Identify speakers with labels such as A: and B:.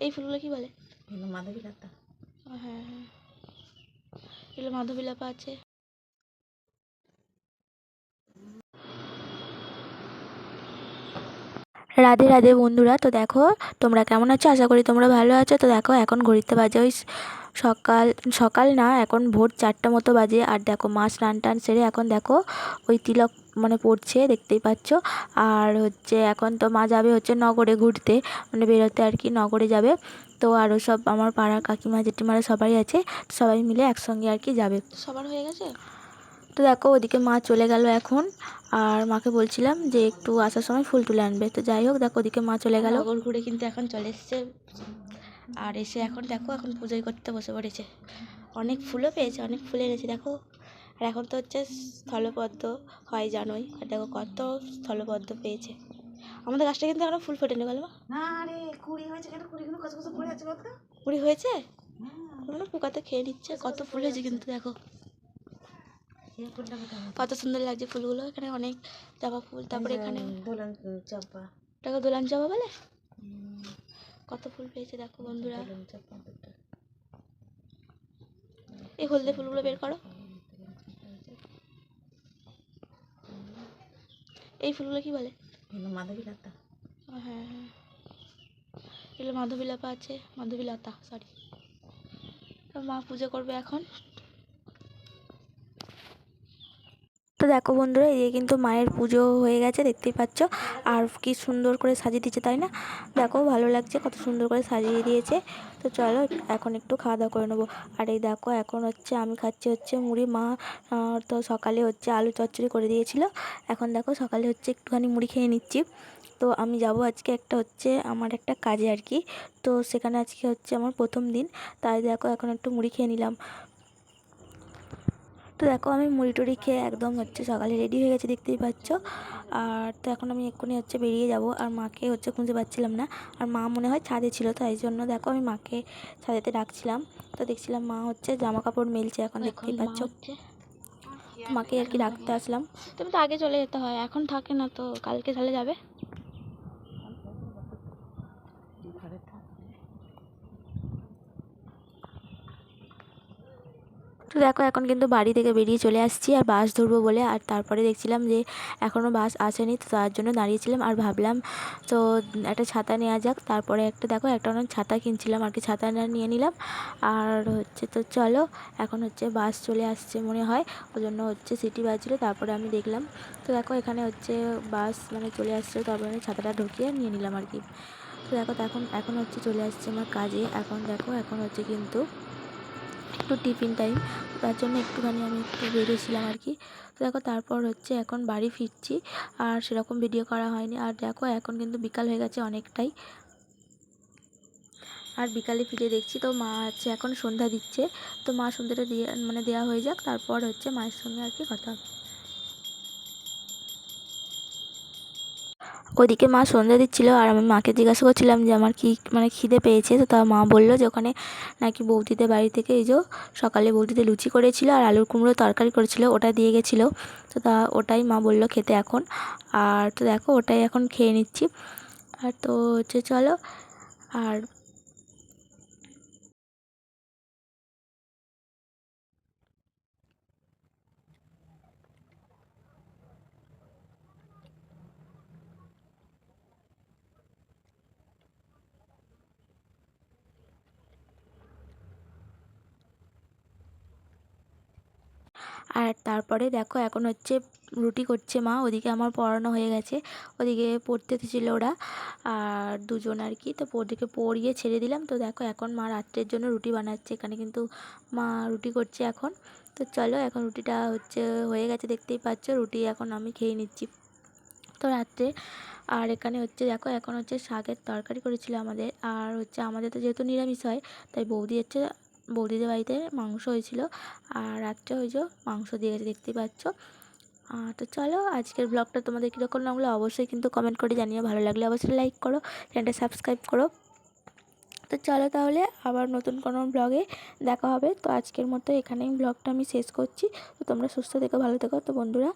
A: এই ফুলগুলো কি বলে?
B: মাধবীলতা।
A: হ্যাঁ হ্যাঁ, এগুলো মাধবীলতা আছে। রাধে রাধে বন্ধুরা। তো দেখো তোমরা কেমন আছো, আশা করি তোমরা ভালো আছো। তো দেখো এখন ঘড়িতে বাজে ওই সকাল সকাল না, এখন ভোর 4টা মতো বাজে। আর দেখো মা স্নান টান সেরে এখন দেখো ওই তিলক মানে পড়ছে, দেখতেই পাচ্ছ। আর হচ্ছে এখন তো মা যাবে হচ্ছে নগরে ঘুরতে, মানে বেরোতে আর কি, নগরে যাবে। তো আরও সব আমার পাড়ার কাকিমা জেঠিমারা সবাই আছে, সবাই মিলে একসঙ্গে আর কি যাবে। সবার হয়ে গেছে। তো দেখো ওদিকে মা চলে গেল এখন। আর মাকে বলছিলাম যে একটু আসার সময় ফুল তুলে আনবে। তো যাই হোক, দেখো ওদিকে মা চলে গেল। নগর ঘুরে কিন্তু এখন চলে এসছে, আর এসে এখন দেখো এখন পুজোই করতে বসে পড়েছে। অনেক ফুলও পেয়েছে, অনেক ফুল এনেছে দেখো। আর এখন তো হচ্ছে স্থলপদ্ম হয় জানোই, আর দেখো কত স্থলপদ্ম পেয়েছে। আমাদের গাছটা কিন্তু এখনো ফুল ফোটেনি, বলো
B: না রে, কুড়ি হয়েছে কেন? কুড়িগুলো কত কত পড়ে আছে কত?
A: কুড়ি হয়েছে, পোকাতে খেয়ে নিচ্ছে। কত ফুল হয়েছে কিন্তু দেখো, কত সুন্দর লাগছে ফুলগুলো। এখানে অনেক জবা ফুল, তারপরে এখানে
B: দোলন চাপা,
A: দেখো দোলান জবা বলে কত ফুল পেয়েছে দেখো বন্ধুরা। এই হলদে ফুলগুলো বের করো। এই ফুলগুলো কি বলে?
B: মাধবীলতা।
A: হ্যাঁ হ্যাঁ, এগুলো মাধবীলতা আছে, মাধবীলতা সরি। মা পুজো করবে এখন। তো দেখো বন্ধুরা, এই কিন্তু মায়ের পুজো হয়ে গেছে, দেখতেই পাচ্ছ। আর কি সুন্দর করে সাজিয়ে দিয়েছে, তাই না? দেখো ভালো লাগছে, কত সুন্দর করে সাজিয়ে দিয়েছে। তো চলো এখন একটু খাওয়া দাওয়া করে নেবো। আর এই দেখো এখন হচ্ছে আমি খাচ্ছি হচ্ছে মুড়ি। মা তো সকালে হচ্ছে আলু চচ্চড়ি করে দিয়েছিল। এখন দেখো সকালে হচ্ছে একটুখানি মুড়ি খেয়ে নিচ্ছি। তো আমি যাব আজকে একটা হচ্ছে আমার একটা কাজে আর কি। তো সেখানে আজকে হচ্ছে আমার প্রথম দিন, তাই দেখো এখন একটু মুড়ি খেয়ে নিলাম। তো দেখো আমি মুড়ি টুড়ি খেয়ে একদম হচ্ছে সকালে রেডি হয়ে গেছে, দেখতেই পাচ্ছ। আর তো এখন আমি এক্ষুনি হচ্ছে বেরিয়ে যাব। আর মাকে হচ্ছে খুঁজে পাচ্ছিলাম না, আর মা মনে হয় ছাদে ছিল, তাই জন্য দেখো আমি মাকে ছাদেতে ডাকছিলাম। তো দেখছিলাম মা হচ্ছে জামা কাপড় মেলছে, এখন দেখতেই পাচ্ছ। মাকে আর কি ডাকতে আসলাম। তুমি তো আগে চলে যেতে হয়, এখন থাকে না তো, কালকে তাহলে যাবে। তো দেখো এখন কিন্তু বাড়ি থেকে বেরিয়ে চলে আসছি আর বাস ধরবো বলে। আর তারপরে দেখছিলাম যে এখনও বাস আসেনি, তো তার জন্য দাঁড়িয়েছিলাম। আর ভাবলাম তো একটা ছাতা নেওয়া যাক। তারপরে একটা দেখো একটা অনেক ছাতা কিনছিলাম আর কি, ছাতা নিয়ে নিলাম। আর হচ্ছে তো চলো এখন হচ্ছে বাস চলে আসছে মনে হয়, ওই জন্য হচ্ছে সিটি বাজছিল। তারপরে আমি দেখলাম, তো দেখো এখানে হচ্ছে বাস মানে চলে আসছে, তারপরে আমি ছাতাটা ঢুকিয়ে নিয়ে নিলাম আর কি। তো দেখো এখন এখন হচ্ছে চলে আসছে আমার কাজে। এখন দেখো এখন হচ্ছে কিন্তু একটু টিফিন টাইম, তার জন্য একটুখানি আমি একটু বেরিয়েছিলাম আর কি। তো দেখো তারপর হচ্ছে এখন বাড়ি ফিরছি, আর সেরকম ভিডিও করা হয়নি। আর দেখো এখন কিন্তু বিকাল হয়ে গেছে অনেকটাই। আর বিকালে ফিরে দেখছি তো মা হচ্ছে এখন সন্ধ্যা দিচ্ছে। তো মা সন্ধ্যাটা দিয়ে মানে দেওয়া হয়ে যাক, তারপর হচ্ছে মায়ের সঙ্গে আর কি কথা হবে। ওদিকে মা সন্ধ্যা দিচ্ছিলো, আর আমি মাকে জিজ্ঞাসা করছিলাম যে আমার কি মানে খিদে পেয়েছে। তো তা মা বললো যে ওখানে নাকি বৌদিদের বাড়ি থেকে এই যে সকালে বৌদিতে লুচি করেছিল আর আলুর কুমড়ো তরকারি করেছিল, ওটা দিয়ে গেছিলো। তো তা ওটাই মা বললো খেতে এখন। আর তো দেখো ওটাই এখন খেয়ে নিচ্ছি। আর তো হচ্ছে চলো। আর আর তারপরে দেখো এখন হচ্ছে রুটি করছে মা। ওদিকে আমার পড়ানো হয়ে গেছে, ওদিকে পড়তে ছিল ওরা আর দুজন আর কি। তো ওদিকে পড়িয়ে ছেড়ে দিলাম। তো দেখো এখন মা রাত্রের জন্য রুটি বানাচ্ছে, এখানে কিন্তু মা রুটি করছে এখন। তো চলো এখন রুটিটা হচ্ছে হয়ে গেছে, দেখতেই পাচ্ছ। রুটি এখন আমি খেয়ে নিচ্ছি তো রাত্রে। আর এখানে হচ্ছে দেখো এখন হচ্ছে শাকের তরকারি করেছিল আমাদের। আর হচ্ছে আমাদের তো যেহেতু নিরামিষ হয়, তাই বৌদি হচ্ছে বৌদিদের বাড়িতে মাংস হয়েছিল, আর রাত্রে ওই যে মাংস দিয়ে গেছে, দেখতেই পাচ্ছ। তো চলো আজকের ব্লগটা তোমাদের কীরকম লাগলো অবশ্যই কিন্তু কমেন্ট করে জানিও। ভালো লাগলে অবশ্যই লাইক করো, চ্যানেলটা সাবস্ক্রাইব করো। তো চলো তাহলে আবার নতুন কোনো ব্লগে দেখা হবে। তো আজকের মতো এখানেই ব্লগটা আমি শেষ করছি। তো তোমরা সুস্থ থেকো, ভালো থেকো তো বন্ধুরা।